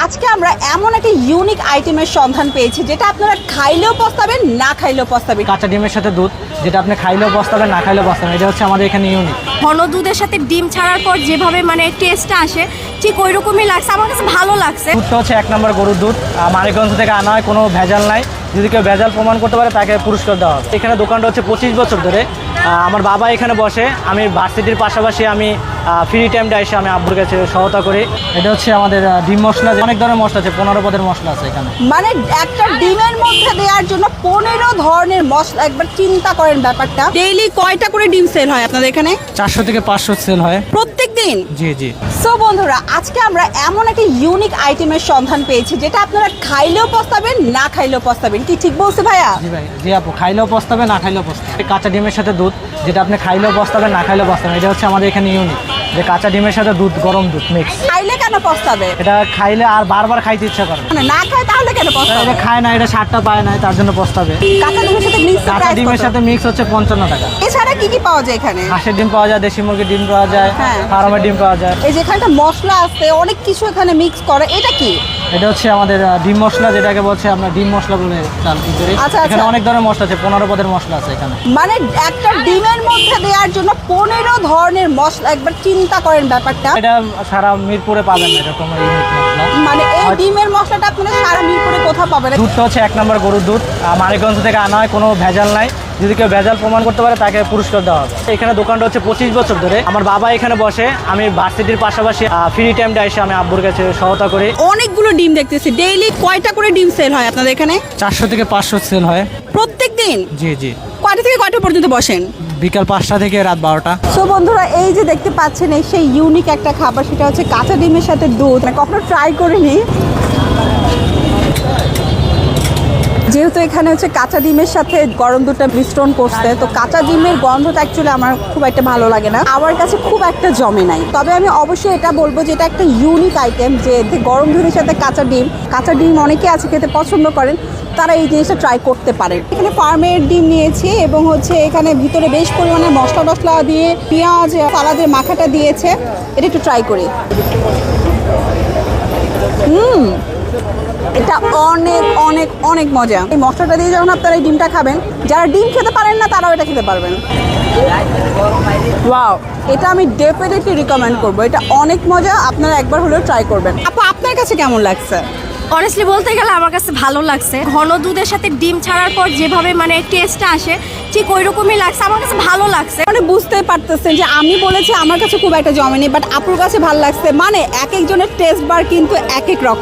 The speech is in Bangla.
আজকে আমরা এমন একটা ইউনিক আইটেমের সন্ধান পেয়েছি যেটা আপনারা খাইলেও পস্তাবেন, না খাইলেও পস্তাবেন। কাঁচা ডিমের সাথে দুধ, যেটা আপনি খাইলেও পস্তাবেন, না খাইলেও পস্তাবেন। এটা হচ্ছে আমাদের এখানে ইউনিক। ঘন দুধের সাথে ডিম ছাড়ার পর যেভাবে টেস্টটা আসে ঠিক ওই রকমই লাগছে, আমার কাছে ভালো লাগছে। দুধটা হচ্ছে 1 নম্বর গরুর দুধ, মানিকগঞ্জ থেকে আনা হয়, কোনো ভেজাল নাই। যদি কেউ ভেজাল প্রমাণ করতে পারে তাকে পুরস্কার দেওয়া হবে। এখানে দোকানটা হচ্ছে 25 বছর ধরে। আমার বাবা এখানে বসে, আমি ভার্সিটির পাশাপাশি আমি ফ্রি টাইমটা এসে আমি আব্বুর কাছে সহায়তা করি। এটা হচ্ছে আমাদের ডিম মশলা, অনেক ধরনের মশলা আছে, 15 পদের মশলা আছে এখানে। মানে একটা ডিমের মধ্যে দেওয়ার জন্য 15 ধরনের মশলা, একবার চিন্তা করেন ব্যাপারটা। ডেইলি কয়টা করে ডিম সেল হয় আপনাদের এখানে? 400 থেকে 500 সেল হয় প্রত্যেক দিন? জি জি। সো বন্ধুরা, আজকে আমরা এমন একটা ইউনিক আইটেমের সন্ধান পেয়েছি যেটা আপনারা খাইলেও পস্তাবেন, না খাইলেও পস্তাবেন। কি ঠিক বলছে ভাইয়া? জি ভাই, জি আপু, খাইলেও পস্তাবে, না খাইলেও পস্তাবে। কাঁচা ডিমের সাথে দুধ, যেটা আপনি খাইলেও পস্তাবেন, না খাইলেও পস্তাবেন। এটা হচ্ছে আমাদের এখানে ইউনিক, যে কাঁচা ডিমের সাথে দুধ, গরম দুধ মিক্স। খাইলে কেন পস্তাবে? এটা খাইলে আর বারবার খাইতে ইচ্ছা করবে। মানে না খায় তাহলে কেন পস্তাবে? এটা খায় না, এটা স্বাদটা পায় না, তার জন্য পস্তাবে। কাঁচা ডিমের সাথে মিক্স কাঁচা ডিমের সাথে মিক্স হচ্ছে 55 টাকা। এছাড়া কি কি পাওয়া যায় এখানে? হাঁসের ডিম পাওয়া যায়, দেশি মুরগির ডিম পাওয়া যায়, হ্যাঁ। ফার্মের ডিম পাওয়া যায়। এই যে এখানটা মশলা আছে, অনেক কিছু এখানে মিক্স করে, এটা কি? এটা হচ্ছে আমাদের ডিম মশলা, যেটাকে বলছে আমরা ডিম মশলা বলে চাল করি। আচ্ছা, এখানে আচ্ছা। অনেক ধরনের মশলা আছে, 15 পদের মশলা আছে এখানে। মানে একটা ডিমের মধ্যে দেওয়ার জন্য 15 ধরনের মশলা, একবার চিন্তা করেন ব্যাপারটা। এটা সারা মিরপুরে পাবেন না এরকম ইউনিক মশলা। মানে এই ডিমের মশলাটা আপনারা সারা মিরপুরে কোথাও পাবেন? দুধটা হচ্ছে 1 নম্বর গরুর দুধ, মানিকগঞ্জ থেকে আনা হয়, কোনো ভেজাল নাই। যদি কেউ ভেজাল প্রমাণ করতে পারে তাকে পুরস্কার দেওয়া হবে। এখানে দোকানটা হচ্ছে 25 বছর ধরে। আমার বাবা এখানে বসে, আমি ভার্সিটির পাশাপাশি ফ্রি টাইমটা এসে আমি আব্বুর কাছে সহায়তা করি। অনেকগুলো ডিম দেখতেছি। ডেইলি কয়টা করে ডিম সেল হয় আপনাদের এখানে? 400 থেকে 500 সেল হয় প্রত্যেক দিন? জি জি। কয়টা থেকে কয়টা পর্যন্ত বসেন? বিকাল 5টা থেকে রাত 12টা। সো বন্ধুরা, এই যে দেখতে পাচ্ছেন এই সেই ইউনিক একটা খাবার, সেটা হচ্ছে কাঁচা ডিমের সাথে দুধ। মানে কখনো ট্রাই করিনি, যেহেতু এখানে হচ্ছে কাঁচা ডিমের সাথে গরম দুধটা মিশ্রণ করছে, তো কাঁচা ডিমের গন্ধটা অ্যাকচুয়ালি আমার খুব একটা ভালো লাগে না, আমার কাছে খুব একটা জমে নাই। তবে আমি অবশ্যই এটা বলবো যে এটা একটা ইউনিক আইটেম, যে গরম দুধের সাথে কাঁচা ডিম অনেকে আছে খেতে পছন্দ করেন, তারা এই জিনিসটা ট্রাই করতে পারেন। এখানে ফার্মের ডিম নিয়েছি এবং হচ্ছে এখানে ভিতরে বেশ পরিমাণে মশলা টশলা দিয়ে পেঁয়াজ সালাদের মাখাটা দিয়েছে। এটা একটু ট্রাই করি। এটা অনেক অনেক অনেক মজা। এই মশলাটা দিয়ে যখন আপনারা এই ডিমটা খাবেন, যারা ডিম খেতে পারেন না তারাও এটা খেতে পারবেন। ওয়াও, এটা আমি ডেফিনেটলি রিকমেন্ড করবো। এটা অনেক মজা, আপনারা একবার হলেও ট্রাই করবেন। আপু, আপনার কাছে কেমন লাগছে? অনেস্টলি বলতে গেলে আমার কাছে ভালো লাগছে। ঘন দুধের সাথে ডিম ছাড়ার পর যেভাবে টেস্টটা আসে ঠিক ওই রকমই লাগছে, আমার কাছে ভালো লাগছে। মানে বুঝতেই পারতেছেন যে আমি বলেছি আমার কাছে খুব একটা জমেনি, বাট আপুর কাছে ভালো লাগছে। মানে এক একজনের টেস্ট বার কিন্তু এক এক রকম।